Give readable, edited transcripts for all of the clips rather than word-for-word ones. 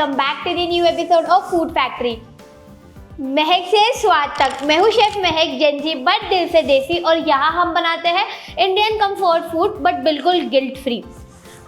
Welcome back to the new episode of food factory. महक से स्वाद तक, मैं हूँ शेफ महक जंजी, बट दिल से देसी। और यहाँ हम बनाते हैं इंडियन कंफर्ट फूड, बट बिल्कुल गिल्ट फ्री।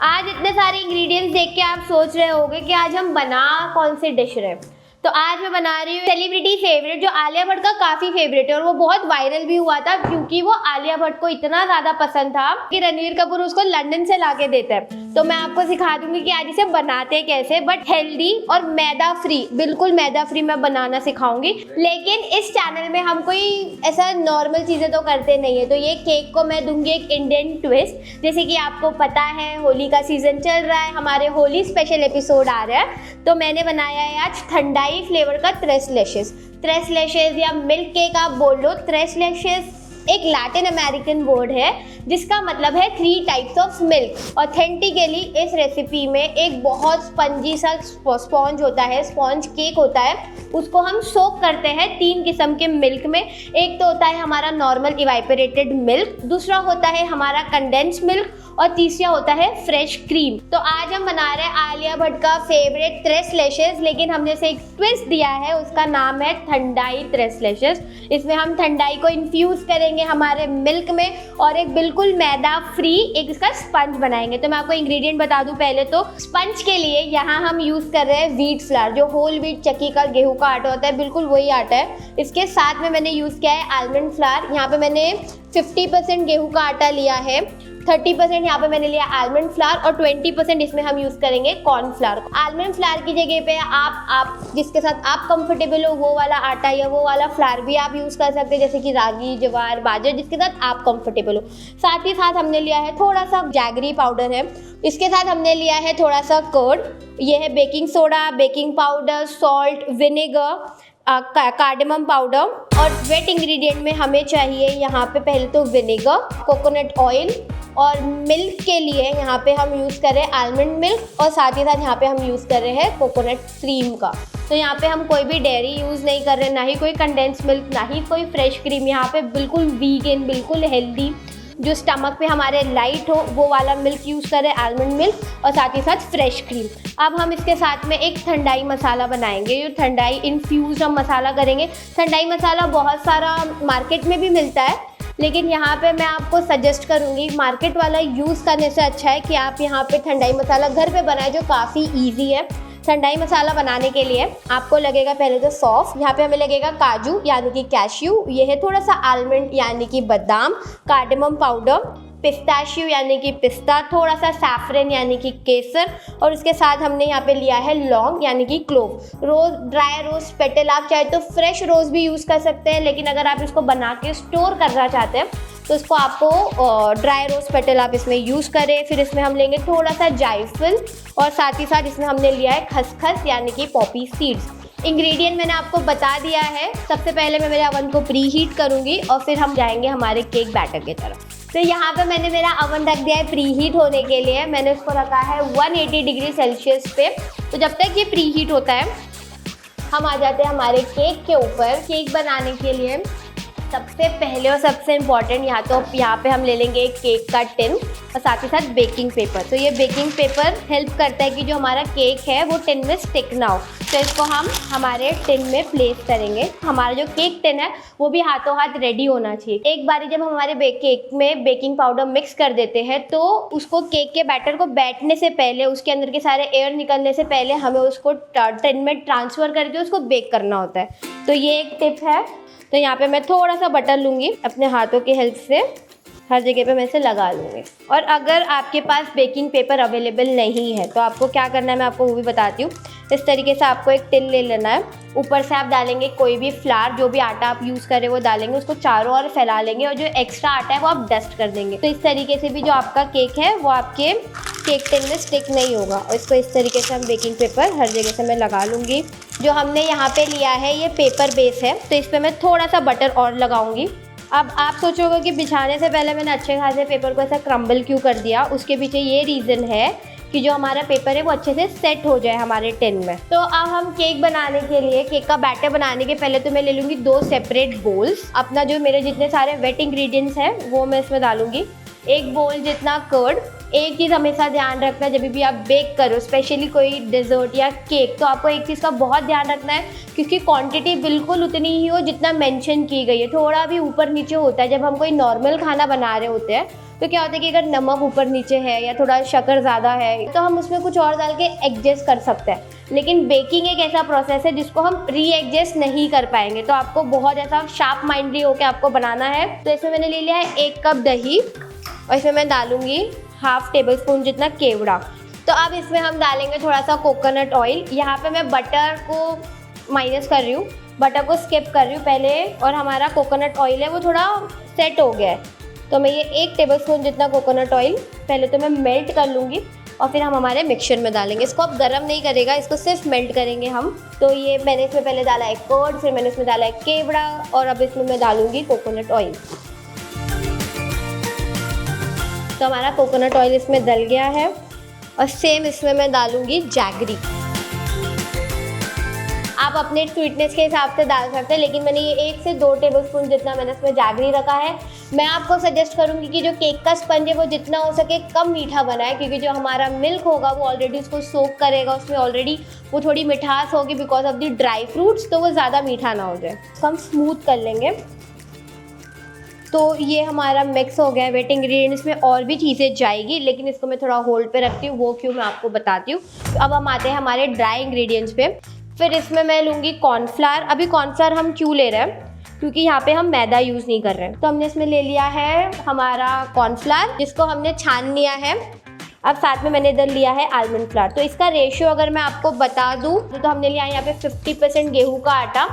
आज इतने सारे इंग्रेडिएंट्स देख के आप सोच रहे होंगे कि आज हम बना कौन सी डिश रहे। तो आज मैं बना रही हूँ सेलिब्रिटी फेवरेट, जो आलिया भट्ट का काफ़ी फेवरेट है और वो बहुत वायरल भी हुआ था क्योंकि वो आलिया भट्ट को इतना ज़्यादा पसंद था कि रणवीर कपूर उसको लंदन से ला के देता है। तो मैं आपको सिखा दूंगी कि आज इसे बनाते कैसे, बट हेल्दी और मैदा फ्री, बिल्कुल मैदा फ्री मैं बनाना सिखाऊंगी। लेकिन इस चैनल में हम कोई ऐसा नॉर्मल चीज़ें तो करते नहीं है, तो ये केक को मैं दूंगी एक इंडियन ट्विस्ट। जैसे कि आपको पता है होली का सीज़न चल रहा है, हमारे होली स्पेशल एपिसोड आ रहा है, तो मैंने बनाया है आज ठंडाई फ्लेवर का tres लेशेस या मिल्क केक आप बोल लो। tres लेशेस एक लैटिन अमेरिकन वर्ड है जिसका मतलब है 3 टाइप्स ऑफ मिल्क। ऑथेंटिकली इस रेसिपी में एक बहुत स्पंजी सा स्पॉन्ज होता है, स्पॉन्ज केक होता है, उसको हम सोक करते हैं 3 किस्म के मिल्क में। एक तो होता है हमारा नॉर्मल इवाइपरेटेड मिल्क, दूसरा होता है हमारा कंडेंस मिल्क और तीसरा होता है फ्रेश क्रीम। तो आज हम बना रहे हैं आलिया भट्ट का फेवरेट tres लेशेस, लेकिन हमने से एक ट्विस्ट दिया है, उसका नाम है ठंडाई tres लेशेस। इसमें हम ठंडाई को इन्फ्यूज़ करेंगे हमारे मिल्क में और एक बिल्कुल मैदा फ्री एक इसका स्पंज बनाएंगे। तो मैं आपको इंग्रेडिएंट बता दूं पहले। तो स्पंज के लिए यहाँ हम यूज़ कर रहे हैं व्हीट फ्लावर, जो होल व्हीट चक्की का गेहूं का आटा होता है, बिल्कुल वही आटा है। इसके साथ में मैंने यूज़ किया है आलमंड फ्लावर। यहाँ पे मैंने 50% गेहूं का आटा लिया है, 30% यहाँ पे मैंने लिया आलमंड फ्लावर और 20% इसमें हम यूज़ करेंगे कॉर्न फ्लावर। आलमंड फ्लावर की जगह पे आप जिसके साथ आप कंफर्टेबल हो वो वाला आटा या वो वाला फ्लावर भी आप यूज़ कर सकते हैं, जैसे कि रागी, ज्वार, बाजरा, जिसके साथ आप कंफर्टेबल हो। साथ ही साथ हमने लिया है थोड़ा सा जैगरी पाउडर है, इसके साथ हमने लिया है थोड़ा सा कर्ड, ये है baking soda, baking powder, salt, vinegar, cardamom powder. और वेट इंग्रेडिएंट में हमें चाहिए यहाँ पे पहले तो विनेगर, कोकोनट ऑयल, और मिल्क के लिए यहाँ पे हम यूज़ कर रहे हैं आलमंड मिल्क और साथ ही साथ यहाँ पे हम यूज़ कर रहे हैं कोकोनट क्रीम का। तो यहाँ पे हम कोई भी डेयरी यूज़ नहीं कर रहे, ना ही कोई कंडेंस मिल्क, ना ही कोई फ्रेश क्रीम। यहाँ पे बिल्कुल वीगन, बिल्कुल हेल्दी, जो स्टमक पे हमारे लाइट हो वो वाला मिल्क यूज़ करें, आलमंड मिल्क, और साथ ही साथ फ्रेश क्रीम। अब हम इसके साथ में एक ठंडाई मसाला बनाएंगे, जो ठंडाई इन्फ्यूज़ हम मसाला करेंगे। ठंडाई मसाला बहुत सारा मार्केट में भी मिलता है, लेकिन यहाँ पे मैं आपको सजेस्ट करूँगी मार्केट वाला यूज़ करने से अच्छा है कि आप यहाँ पे ठंडाई मसाला घर पे बनाएं, जो काफ़ी ईजी है। ठंडाई मसाला बनाने के लिए आपको लगेगा पहले तो सौंफ, यहाँ पे हमें लगेगा काजू यानी कि कैश्यू, ये है थोड़ा सा आलमंड यानी कि बादाम, कार्डेमम पाउडर, पिस्ताशियो यानी कि पिस्ता, थोड़ा सा सैफरन यानी कि केसर, और उसके साथ हमने यहाँ पे लिया है लौंग यानी कि क्लोव। रोज़, ड्राई रोज़ पेटल, आप चाहे तो फ्रेश रोज़ भी यूज़ कर सकते हैं, लेकिन अगर आप इसको बना के स्टोर करना चाहते हैं तो इसको आपको ड्राई रोज़ पेटल आप इसमें यूज़ करें। फिर इसमें हम लेंगे थोड़ा सा जायफल और साथ ही साथ इसमें हमने लिया है खसखस यानी कि पॉपी सीड्स। इंग्रेडिएंट मैंने आपको बता दिया है। सबसे पहले मैं मेरे अवन को प्री हीट करूँगी और फिर हम जाएंगे हमारे केक बैटर की तरफ। तो यहाँ पे मैंने मेरा अवन रख दिया है प्री हीट होने के लिए। मैंने उसको रखा है 180 डिग्री सेल्सियस पे। तो जब तक ये प्री हीट होता है हम आ जाते हैं हमारे केक के ऊपर। केक बनाने के लिए सबसे पहले और सबसे इम्पॉर्टेंट यहाँ पे हम ले लेंगे एक केक का टिन और साथ ही साथ बेकिंग पेपर। तो ये बेकिंग पेपर हेल्प करता है कि जो हमारा केक है वो टिन में स्टिक ना हो। तो इसको हम हमारे टिन में प्लेस करेंगे। हमारा जो केक टिन है वो भी हाथों हाथ रेडी होना चाहिए। एक बारी जब हम हमारे केक में बेकिंग पाउडर मिक्स कर देते हैं तो उसको केक के बैटर को बैठने से पहले, उसके अंदर के सारे एयर निकलने से पहले हमें उसको टिन में ट्रांसफ़र करके उसको बेक करना होता है। तो ये एक टिप है। तो यहाँ पे मैं थोड़ा सा बटर लूँगी, अपने हाथों की हेल्प से हर जगह पे मैं इसे लगा लूँगी। और अगर आपके पास बेकिंग पेपर अवेलेबल नहीं है तो आपको क्या करना है मैं आपको वो भी बताती हूँ। इस तरीके से आपको एक टिन ले लेना है, ऊपर से आप डालेंगे कोई भी फ्लावर, जो भी आटा आप यूज़ करें वो डालेंगे, उसको चारों ओर फैला लेंगे और जो एक्स्ट्रा आटा है वो आप डस्ट कर देंगे। तो इस तरीके से भी जो आपका केक है वो आपके केक टिन में स्टिक नहीं होगा। और इसको इस तरीके से हम बेकिंग पेपर हर जगह से मैं लगा लूँगी। जो हमने यहाँ पे लिया है ये पेपर बेस है, तो इस पर मैं थोड़ा सा बटर और लगाऊंगी। अब आप सोचोगे कि बिछाने से पहले मैंने अच्छे खासे पेपर को ऐसा क्रम्बल क्यों कर दिया। उसके पीछे ये रीज़न है कि जो हमारा पेपर है वो अच्छे से सेट हो जाए हमारे टिन में। तो अब हम केक बनाने के लिए, केक का बैटर बनाने के पहले तो मैं ले लूँगी 2 सेपरेट बोल्स। अपना जो मेरे जितने सारे वेट इंग्रेडिएंट्स हैं वो मैं इसमें डालूँगी। 1 बोल जितना कर्ड, एक चीज़ हमेशा ध्यान रखना, जब भी आप बेक करो स्पेशली कोई डेजर्ट या केक, तो आपको एक चीज़ का बहुत ध्यान रखना है क्योंकि क्वांटिटी बिल्कुल उतनी ही हो जितना मेंशन की गई है। थोड़ा भी ऊपर नीचे होता है। जब हम कोई नॉर्मल खाना बना रहे होते हैं तो क्या होता है कि अगर नमक ऊपर नीचे है या थोड़ा शक्कर ज़्यादा है तो हम उसमें कुछ और डाल के एडजस्ट कर सकते हैं, लेकिन बेकिंग एक ऐसा प्रोसेस है जिसको हम री एडजस्ट नहीं कर पाएंगे। तो आपको बहुत ऐसा शार्प माइंडली होकर आपको बनाना है। तो इसमें मैंने ले लिया है 1 कप दही और इसमें मैं डालूंगी ½ टेबलस्पून जितना केवड़ा। तो अब इसमें हम डालेंगे थोड़ा सा कोकोनट ऑयल। यहाँ पे मैं बटर को माइनस कर रही हूँ, बटर को स्किप कर रही हूँ पहले, और हमारा कोकोनट ऑयल है वो थोड़ा सेट हो गया है। तो मैं ये 1 टेबलस्पून जितना कोकोनट ऑयल पहले तो मैं मेल्ट कर लूँगी और फिर हम हमारे मिक्सचर में डालेंगे। इसको अब गरम नहीं करेगा, इसको सिर्फ मेल्ट करेंगे हम। तो ये मैंने इसमें पहले डाला है कर्ड, फिर मैंने इसमें डाला है केवड़ा और अब इसमें मैं डालूँगी कोकोनट ऑयल। तो हमारा कोकोनट ऑयल इसमें डल गया है और सेम इसमें मैं डालूँगी जैगरी। आप अपने स्वीटनेस के हिसाब से डाल सकते हैं, लेकिन मैंने ये 1 से 2 टेबलस्पून जितना मैंने इसमें जैगरी रखा है। मैं आपको सजेस्ट करूंगी कि जो केक का स्पंज है वो जितना हो सके कम मीठा बनाए, क्योंकि जो हमारा मिल्क होगा वो ऑलरेडी उसको सोक करेगा, उसमें ऑलरेडी वो थोड़ी मिठास होगी because of the dry fruits, तो वो ज़्यादा मीठा ना हो जाए। तो हम स्मूथ कर लेंगे। तो ये हमारा मिक्स हो गया है। वेट इंग्रेडिएंट्स में और भी चीज़ें जाएगी, लेकिन इसको मैं थोड़ा होल्ड पे रखती हूँ, वो क्यों मैं आपको बताती हूँ। तो अब हम आते हैं हमारे ड्राई इंग्रेडिएंट्स पे। फिर इसमें मैं लूँगी कॉर्नफ्लावर। अभी कॉर्नफ्लावर हम क्यों ले रहे हैं, क्योंकि यहाँ पे हम मैदा यूज़ नहीं कर रहे हैं। तो हमने इसमें ले लिया है हमारा कॉर्नफ्लावर, जिसको हमने छान लिया है। अब साथ में मैंने इधर लिया है आलमंड फ्लावर। तो इसका रेशियो अगर मैं आपको बता दूँ तो हमने लिया है यहाँ पे 50% गेहूँ का आटा,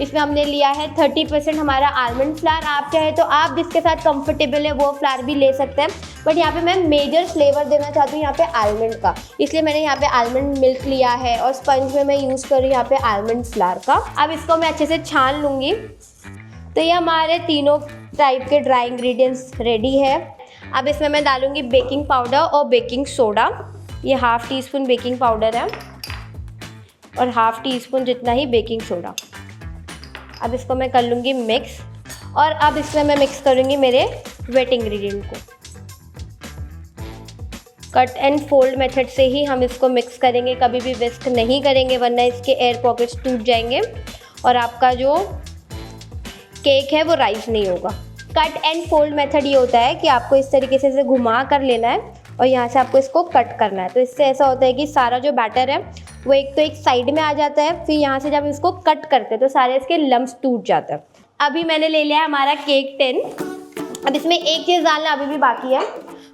इसमें हमने लिया है 30% हमारा आलमंड फ्लावर। आप चाहे तो आप जिसके साथ कंफर्टेबल है वो फ्लावर भी ले सकते हैं, बट यहाँ पे मैं मेजर फ्लेवर देना चाहती हूँ यहाँ पे आलमंड का, इसलिए मैंने यहाँ पे आलमंड मिल्क लिया है और स्पंज में मैं यूज़ कर रही हूँ यहाँ पे आलमंड फ्लावर का। अब इसको मैं अच्छे से छान लूँगी। तो ये हमारे तीनों टाइप के ड्राई इंग्रेडिएंट्स रेडी है। अब इसमें मैं डालूँगी बेकिंग पाउडर और बेकिंग सोडा। ये ½ टीस्पून बेकिंग पाउडर है और ½ टीस्पून जितना ही बेकिंग सोडा। अब इसको मैं कर लूँगी मिक्स और अब इसमें मैं मिक्स करूँगी मेरे वेट इंग्रेडिएंट को। कट एंड फोल्ड मेथड से ही हम इसको मिक्स करेंगे, कभी भी विस्क नहीं करेंगे वरना इसके एयर पॉकेट्स टूट जाएंगे और आपका जो केक है वो राइस नहीं होगा। कट एंड फोल्ड मेथड ये होता है कि आपको इस तरीके से इसे घुमा कर लेना है और यहाँ से आपको इसको कट करना है। तो इससे ऐसा होता है कि सारा जो बैटर है वो एक साइड में आ जाता है, फिर यहाँ से जब इसको कट करते हैं तो सारे इसके लम्स टूट जाते हैं। अभी मैंने ले लिया है हमारा केक टिन। अब इसमें एक चीज़ डालना अभी भी बाकी है,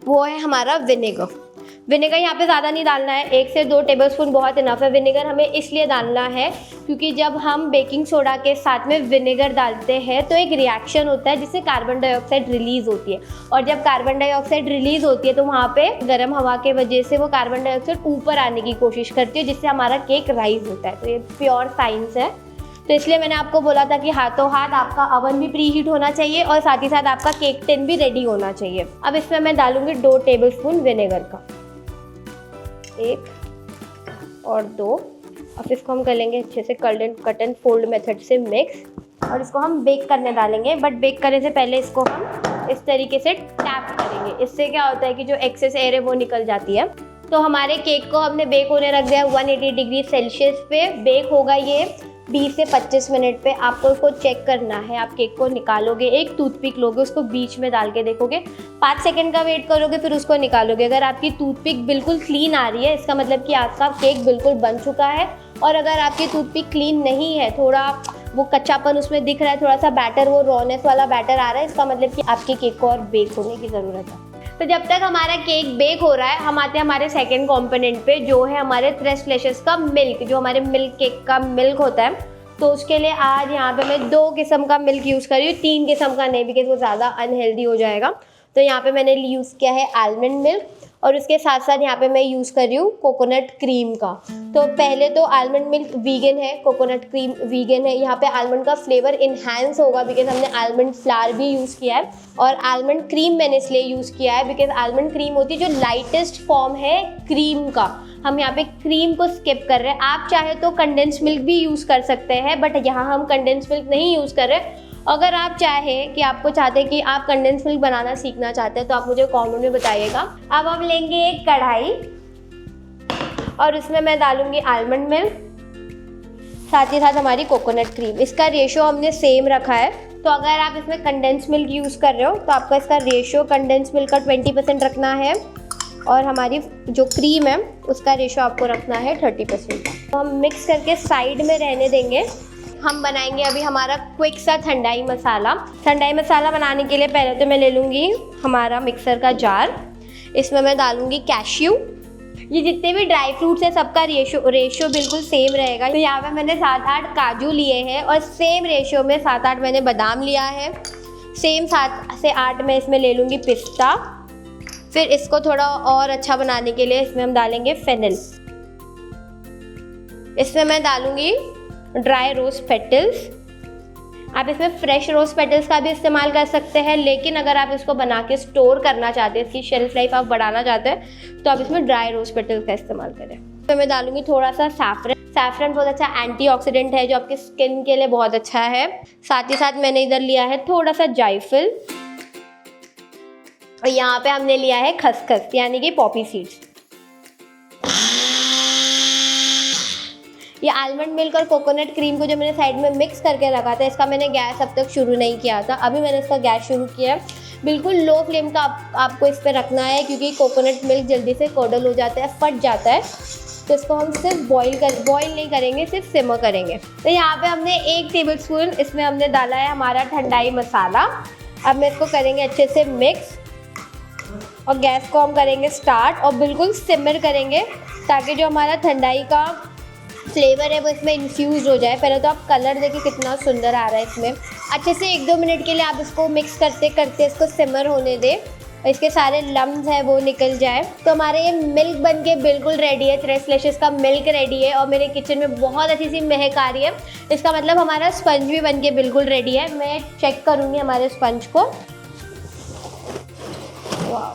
वो है हमारा विनेगर। विनेगर यहाँ पे ज़्यादा नहीं डालना है, 1 से 2 टेबलस्पून बहुत इनफ है। विनेगर हमें इसलिए डालना है क्योंकि जब हम बेकिंग सोडा के साथ में विनेगर डालते हैं तो एक रिएक्शन होता है जिससे कार्बन डाइऑक्साइड रिलीज़ होती है, और जब कार्बन डाइऑक्साइड रिलीज़ होती है तो वहाँ पे गर्म हवा के वजह से वो कार्बन डाइऑक्साइड ऊपर आने की कोशिश करती है, जिससे हमारा केक राइज होता है। तो ये प्योर साइंस है। तो इसलिए मैंने आपको बोला था कि हाथों हाथ आपका अवन भी प्री हीट होना चाहिए और साथ ही साथ आपका केक टिन भी रेडी होना चाहिए। अब इसमें मैं डालूंगी 2 टेबलस्पून विनेगर का, 1 और 2। अब इसको हम कर लेंगे अच्छे से कट एंड फोल्ड मेथड से मिक्स और इसको हम बेक करने डालेंगे। बट बेक करने से पहले इसको हम इस तरीके से टैप करेंगे। इससे क्या होता है कि जो एक्सेस एयर है वो निकल जाती है। तो हमारे केक को हमने बेक होने रख दिया 180 डिग्री सेल्सियस पे। बेक होगा ये 20 से 25 मिनट पे। आपको इसको चेक करना है। आप केक को निकालोगे, एक टूथपिक लोगे, उसको बीच में डाल के देखोगे, 5 सेकंड का वेट करोगे, फिर उसको निकालोगे। अगर आपकी टूथपिक बिल्कुल क्लीन आ रही है इसका मतलब कि आपका केक बिल्कुल बन चुका है, और अगर आपकी टूथपिक क्लीन नहीं है, थोड़ा वो कच्चापन उसमें दिख रहा है, थोड़ा सा बैटर वो रॉनेस वाला बैटर आ रहा है, इसका मतलब कि आपके केक को और बेक होने की ज़रूरत है। तो जब तक हमारा केक बेक हो रहा है हम आते हैं हमारे सेकंड कंपोनेंट पे, जो है हमारे 3 स्लैशेस का मिल्क। जो हमारे मिल्क केक का मिल्क होता है, तो उसके लिए आज यहाँ पे मैं 2 किस्म का मिल्क यूज़ कर रही हूँ, 3 किस्म का नहीं, बिकॉज वो ज़्यादा अनहेल्दी हो जाएगा। तो यहाँ पे मैंने यूज़ किया है आलमंड मिल्क और उसके साथ साथ यहाँ पे मैं यूज़ कर रही हूँ कोकोनट क्रीम का। तो पहले तो आलमंड मिल्क वीगन है, कोकोनट क्रीम वीगन है। यहाँ पे आलमंड का फ्लेवर इन्हांस होगा बिकॉज हमने आलमंड फ्लावर भी यूज़ किया है, और आलमंड क्रीम मैंने इसलिए यूज़ किया है बिकॉज आलमंड क्रीम होती है जो लाइटेस्ट फॉर्म है क्रीम का। हम यहाँ पे क्रीम को स्किप कर रहे हैं। आप चाहे तो कंडेंस मिल्क भी यूज़ कर सकते हैं, बट यहाँ हम कंडेंस मिल्क नहीं यूज़ कर रहे हैं। अगर आप चाहें कि आपको चाहते हैं कि आप कंडेंस मिल्क बनाना सीखना चाहते हैं तो आप मुझे कमेंट में बताइएगा। अब हम लेंगे एक कढ़ाई और उसमें मैं डालूंगी आलमंड मिल्क, साथ ही साथ हमारी कोकोनट क्रीम। इसका रेशियो हमने सेम रखा है, तो अगर आप इसमें कंडेंस मिल्क यूज़ कर रहे हो तो आपका इसका रेशियो कंडेंस मिल्क का 20% रखना है और हमारी जो क्रीम है उसका रेशियो आपको रखना है 30%। तो हम मिक्स करके साइड में रहने देंगे। हम बनाएंगे अभी हमारा क्विक सा ठंडाई मसाला। ठंडाई मसाला बनाने के लिए पहले तो मैं ले लूँगी हमारा मिक्सर का जार। इसमें मैं डालूँगी कैश्यू। ये जितने भी ड्राई फ्रूट्स हैं सबका रेशियो बिल्कुल सेम रहेगा। तो यहाँ पे मैंने 7-8 काजू लिए हैं और सेम रेशियो में 7-8 मैंने बादाम लिया है। सेम 7 से 8 मैं इसमें ले लूँगी पिस्ता। फिर इसको थोड़ा और अच्छा बनाने के लिए इसमें हम डालेंगे फेनिल। इसमें मैं डालूँगी ड्राई रोज पेटल्स। आप इसमें फ्रेश रोज पेटल्स का भी इस्तेमाल कर सकते हैं, लेकिन अगर आप इसको बना के स्टोर करना चाहते हैं, इसकी शेल्फ लाइफ आप बढ़ाना चाहते हैं, तो आप इसमें ड्राई रोज पेटल्स का इस्तेमाल करें। तो मैं डालूंगी थोड़ा सा सैफरन। सैफरन बहुत अच्छा एंटीऑक्सीडेंट है जो आपकी स्किन के लिए बहुत अच्छा है। साथ ही साथ मैंने इधर लिया है थोड़ा सा जायफल और यहाँ पे हमने लिया है खसखस यानी कि पॉपी सीड्स। ये आलमंड मिल्क और कोकोनट क्रीम को जो मैंने साइड में मिक्स करके रखा था, इसका मैंने गैस अब तक शुरू नहीं किया था। अभी मैंने इसका गैस शुरू किया है। बिल्कुल लो फ्लेम का आपको इस पर रखना है, क्योंकि कोकोनट मिल्क जल्दी से कोडल हो जाता है, फट जाता है। तो इसको हम सिर्फ बॉईल नहीं करेंगे, सिर्फ सिमर करेंगे। तो यहाँ पे हमने 1 टेबलस्पून इसमें हमने डाला है हमारा ठंडाई मसाला। अब मैं इसको करेंगे अच्छे से मिक्स और गैस को हम करेंगे स्टार्ट और बिल्कुल सिमर करेंगे ताकि जो हमारा ठंडाई का फ्लेवर है वो इसमें इन्फ्यूज़ हो जाए। पहले तो आप कलर देखिए कितना सुंदर आ रहा है इसमें। अच्छे से 1-2 मिनट के लिए आप इसको मिक्स करते करते इसको सिमर होने दें और इसके सारे लम्स हैं वो निकल जाए। तो हमारे ये मिल्क बनके बिल्कुल रेडी है। 3 स्लैशेस का मिल्क रेडी है और मेरे किचन में बहुत अच्छी सी महक आ रही है। इसका मतलब हमारा स्पंज भी बनके बिल्कुल रेडी है। मैं चेक करूँगी हमारे स्पंज को। वाह,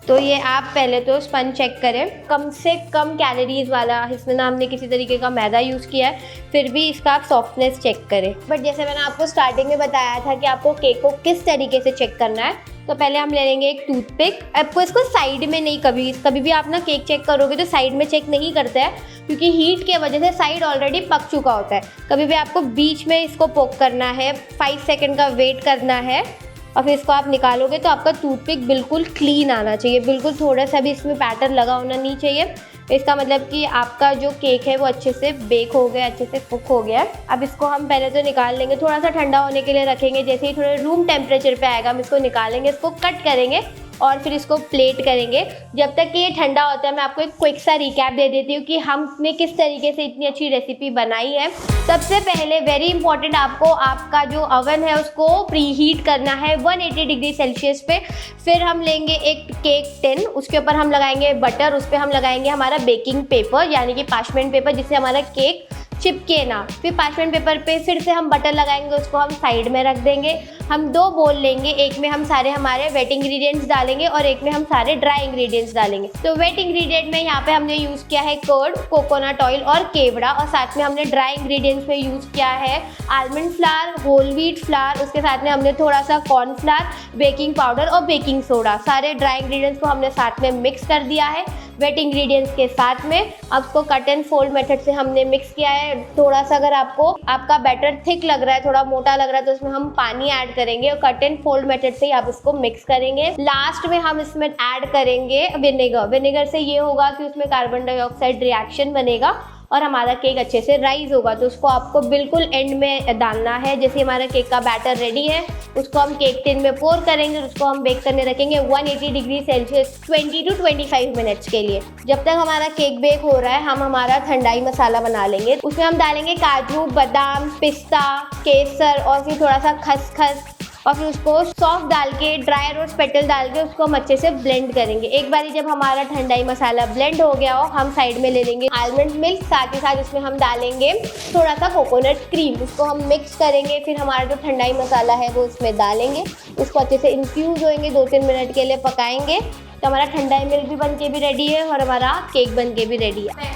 तो ये आप पहले तो स्पंज चेक करें। कम से कम कैलोरीज वाला, इसमें ना हमने किसी तरीके का मैदा यूज़ किया है, फिर भी इसका आप सॉफ्टनेस चेक करें। बट जैसे मैंने आपको स्टार्टिंग में बताया था कि आपको केक को किस तरीके से चेक करना है, तो पहले हम ले लेंगे एक टूथपिक। आपको इसको साइड में नहीं, कभी भी आप ना केक चेक करोगे तो साइड में चेक नहीं करते हैं, क्योंकि हीट की वजह से साइड ऑलरेडी पक चुका होता है। कभी भी आपको बीच में इसको पोक करना है, 5 सेकेंड का वेट करना है और फिर इसको आप निकालोगे तो आपका टूथपिक बिल्कुल क्लीन आना चाहिए। बिल्कुल थोड़ा सा भी इसमें पैटर लगा होना नहीं चाहिए। इसका मतलब कि आपका जो केक है वो अच्छे से बेक हो गया, अच्छे से कुक हो गया। अब इसको हम पहले तो निकाल लेंगे, थोड़ा सा ठंडा होने के लिए रखेंगे। जैसे ही थोड़े रूम टेम्परेचर पे आएगा हम इसको निकालेंगे, इसको कट करेंगे और फिर इसको प्लेट करेंगे। जब तक कि ये ठंडा होता है मैं आपको एक क्विक सा रिकैप दे देती हूँ कि हमने किस तरीके से इतनी अच्छी रेसिपी बनाई है। सबसे पहले वेरी इंपॉर्टेंट, आपको आपका जो ओवन है उसको प्री हीट करना है 180 डिग्री सेल्सियस पे। फिर हम लेंगे एक केक टिन, उसके ऊपर हम लगाएंगे बटर, उस पर हम लगाएंगे हमारा बेकिंग पेपर यानी कि पार्चमेंट पेपर, जिससे हमारा केक चिपके ना। फिर पार्चमेंट पेपर पे फिर से हम बटर लगाएंगे, उसको हम साइड में रख देंगे। हम 2 बोल लेंगे, एक में हम सारे हमारे वेट इंग्रेडिएंट्स डालेंगे और एक में हम सारे ड्राई इंग्रेडिएंट्स डालेंगे। तो वेट इंग्रेडिएंट में यहाँ पे हमने यूज़ किया है कर्ड, कोकोनट ऑयल और केवड़ा, और साथ में हमने ड्राई इंग्रेडिएंट्स में यूज़ किया है almond flour, whole wheat flour, उसके साथ में हमने थोड़ा सा कॉर्नफ्लावर, बेकिंग पाउडर और बेकिंग सोडा। सारे ड्राई इंग्रेडिएंट्स को हमने साथ में मिक्स कर दिया है वेट इंग्रेडिएंट्स के साथ में। अब उसको कट एंड फोल्ड मेथड से हमने मिक्स किया है। थोड़ा सा अगर आपका बैटर थिक लग रहा है, थोड़ा मोटा लग रहा है, तो उसमें हम पानी ऐड करेंगे और कट एंड फोल्ड मेथड से ही आप इसको मिक्स करेंगे। लास्ट में हम इसमें ऐड करेंगे विनेगर से ये होगा कि उसमें कार्बन डाइऑक्साइड रिएक्शन बनेगा और हमारा केक अच्छे से राइज होगा। तो उसको आपको बिल्कुल एंड में डालना है। जैसे हमारा केक का बैटर रेडी है उसको हम केक टिन में पोर करेंगे और उसको हम बेक करने रखेंगे 180 डिग्री सेल्सियस 20 to 25 मिनट्स के लिए। जब तक हमारा केक बेक हो रहा है हम हमारा ठंडाई मसाला बना लेंगे। उसमें हम डालेंगे काजू, बादाम, पिस्ता, केसर और फिर थोड़ा सा खसखस और फिर उसको सॉफ्ट डाल के, ड्राई रोज पेटल डाल के उसको हम अच्छे से ब्लेंड करेंगे। एक बारी जब हमारा ठंडाई मसाला ब्लेंड हो गया हो, हम साइड में ले लेंगे आलमंड मिल्क, साथ ही साथ इसमें हम डालेंगे थोड़ा सा कोकोनट क्रीम। उसको हम मिक्स करेंगे, फिर हमारा जो ठंडाई मसाला है वो उसमें डालेंगे, उसको अच्छे से इन्फ्यूज़ होएंगे, 2-3 मिनट के लिए पकाएंगे। तो हमारा ठंडाई मिल्क भी बन के भी रेडी है और हमारा केक बन के भी रेडी है।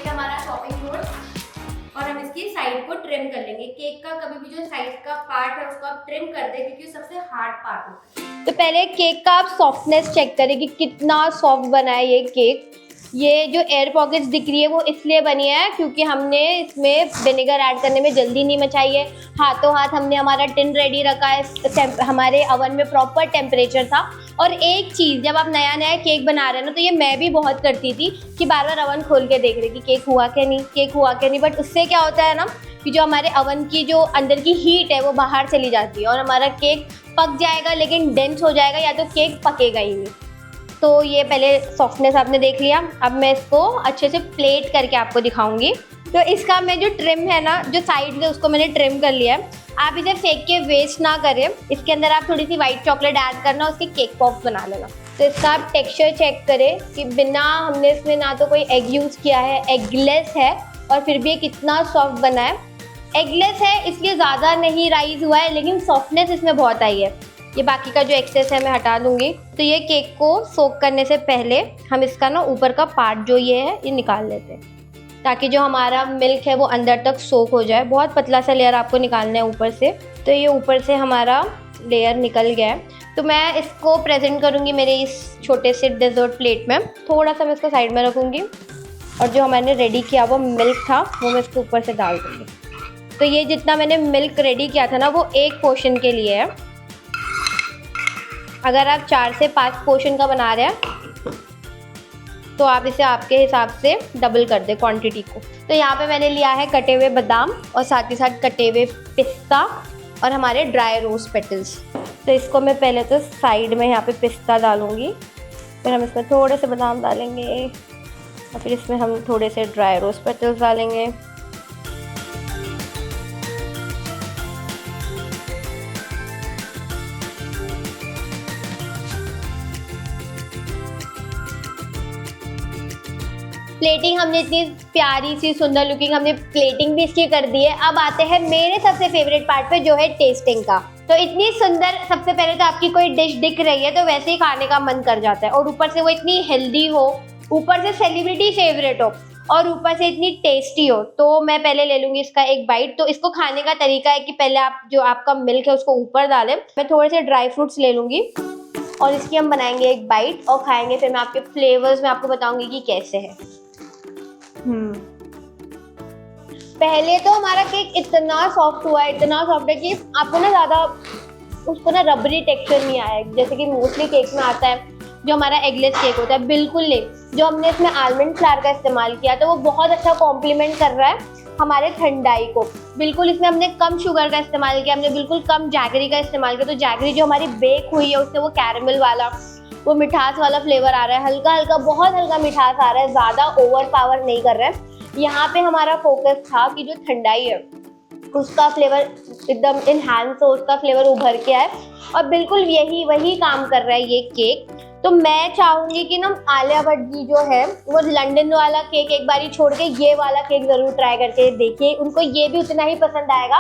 हमारा शॉपिंग बोर्ड और हम इसकी साइड को ट्रिम कर लेंगे। केक का कभी भी जो साइड का पार्ट है उसको आप ट्रिम कर दें क्योंकि सबसे हार्ड पार्ट होता है। तो पहले केक का आप सॉफ्टनेस चेक करें कि कितना सॉफ्ट बना है ये केक। ये जो एयर पॉकेट्स दिख रही है वो इसलिए बनी है क्योंकि हमने इसमें विनेगर ऐड करने में जल्दी नहीं मचाई है। हाथों हाथ हमने हमारा टिन रेडी रखा है, हमारे ओवन में प्रॉपर टेम्परेचर था। और एक चीज़, जब आप नया नया केक बना रहे हैं ना, तो ये मैं भी बहुत करती थी कि बार बार ओवन खोल के देख रही कि केक हुआ क्या नहीं, केक हुआ क्या नहीं। बट उससे क्या होता है ना कि जो हमारे ओवन की जो अंदर की हीट है वो बाहर चली जाती है और हमारा केक पक जाएगा लेकिन डेंस हो जाएगा या तो केक पकेगा ही नहीं। तो ये पहले सॉफ्टनेस आपने देख लिया। अब मैं इसको अच्छे से प्लेट करके आपको दिखाऊंगी। तो इसका मैं जो ट्रिम है ना, जो साइड है उसको मैंने ट्रिम कर लिया है। आप इसे फेंक के वेस्ट ना करें, इसके अंदर आप थोड़ी सी वाइट चॉकलेट ऐड करना, उसके केक पॉप्स बना लेना। तो इसका आप टेक्सचर चेक करें कि बिना हमने इसमें ना तो कोई एग यूज़ किया है, एगलेस है और फिर भी ये कितना सॉफ्ट बना है। एगलेस है इसलिए ज़्यादा नहीं राइज हुआ है लेकिन सॉफ्टनेस इसमें बहुत आई है। ये बाकी का जो एक्सेस है मैं हटा दूंगी। तो ये केक को सोक करने से पहले हम इसका ना ऊपर का पार्ट जो ये है ये निकाल लेते हैं ताकि जो हमारा मिल्क है वो अंदर तक सोक हो जाए। बहुत पतला सा लेयर आपको निकालना है ऊपर से। तो ये ऊपर से हमारा लेयर निकल गया है। तो मैं इसको प्रेजेंट करूँगी मेरे इस छोटे से डेजर्ट प्लेट में। थोड़ा सा मैं इसको साइड में रखूँगी और जो मैंने रेडी किया वो मिल्क था वो मैं इसके ऊपर से डाल दूँगी। तो ये जितना मैंने मिल्क रेडी किया था ना वो एक पोर्शन के लिए है। अगर आप 4 से 5 पोर्शन का बना रहे हैं तो आप इसे आपके हिसाब से डबल कर दें क्वांटिटी को। तो यहाँ पे मैंने लिया है कटे हुए बादाम और साथ ही साथ कटे हुए पिस्ता और हमारे ड्राई रोज पेटल्स। तो इसको मैं पहले तो साइड में यहाँ पे पिस्ता डालूँगी, फिर हम इसमें थोड़े से बादाम डालेंगे और फिर इसमें हम थोड़े से ड्राई रोज पेटल्स डालेंगे। प्लेटिंग हमने इतनी प्यारी सी सुंदर लुकिंग हमने प्लेटिंग भी इसकी कर दी है। अब आते हैं मेरे सबसे फेवरेट पार्ट पे जो है टेस्टिंग का। तो इतनी सुंदर, सबसे पहले तो आपकी कोई डिश दिख रही है तो वैसे ही खाने का मन कर जाता है और ऊपर से वो इतनी हेल्दी हो, ऊपर से सेलिब्रिटी फेवरेट हो और ऊपर से इतनी टेस्टी हो। तो मैं पहले ले लूँगी इसका एक बाइट। तो इसको खाने का तरीका है कि पहले आप जो आपका मिल्क है उसको ऊपर डालें। मैं थोड़े से ड्राई फ्रूट्स ले लूँगी और इसकी हम बनाएंगे एक बाइट और खाएंगे। फिर मैं आपके फ्लेवर्स में आपको बताऊँगी कि कैसे है। पहले तो हमारा केक इतना सॉफ्ट हुआ है, इतना सॉफ्ट है कि आपको ना ज़्यादा उसको ना रबरी टेक्सचर नहीं आया जैसे कि मोस्टली केक में आता है जो हमारा एगलेस केक होता है। बिल्कुल नहीं। जो हमने इसमें आलमंड फ्लावर का इस्तेमाल किया तो वो बहुत अच्छा कॉम्प्लीमेंट कर रहा है हमारे ठंडाई को। बिल्कुल इसमें हमने कम शुगर का इस्तेमाल किया, हमने बिल्कुल कम जैगरी का इस्तेमाल किया। तो जैगरी जो हमारी बेक हुई है उससे वो कैरमल वाला, वो मिठास वाला फ्लेवर आ रहा है। हल्का हल्का, बहुत हल्का मिठास आ रहा है, ज़्यादा ओवर पावर नहीं कर रहा है। यहाँ पे हमारा फोकस था कि जो ठंडाई है उसका फ्लेवर एकदम इनहैंस हो, उसका फ्लेवर उभर के आए और बिल्कुल वही काम कर रहा है ये केक। तो मैं चाहूँगी कि ना आलिया भट्ट जी जो है वो लंदन वाला केक एक बारी छोड़ के ये वाला केक ज़रूर ट्राई करके देखिए। उनको ये भी उतना ही पसंद आएगा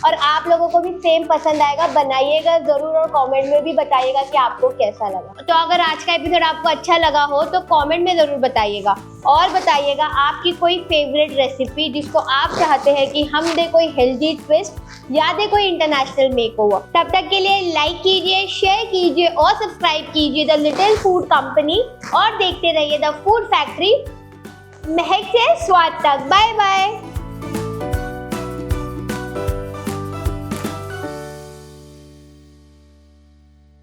और आप लोगों को भी सेम पसंद आएगा। बनाइएगा ज़रूर और कमेंट में भी बताइएगा कि आपको कैसा लगा। तो अगर आज का एपिसोड आपको अच्छा लगा हो तो कमेंट में ज़रूर बताइएगा और बताइएगा आपकी कोई फेवरेट रेसिपी जिसको आप चाहते हैं कि हम दे कोई हेल्दी ट्विस्ट या दे कोई इंटरनेशनल मेकओवर। तब तक के लिए लाइक कीजिए, शेयर कीजिए और सब्सक्राइब कीजिए द लिटिल फूड कंपनी और देखते रहिए द फूड फैक्ट्री। महक से स्वाद तक। Bye bye.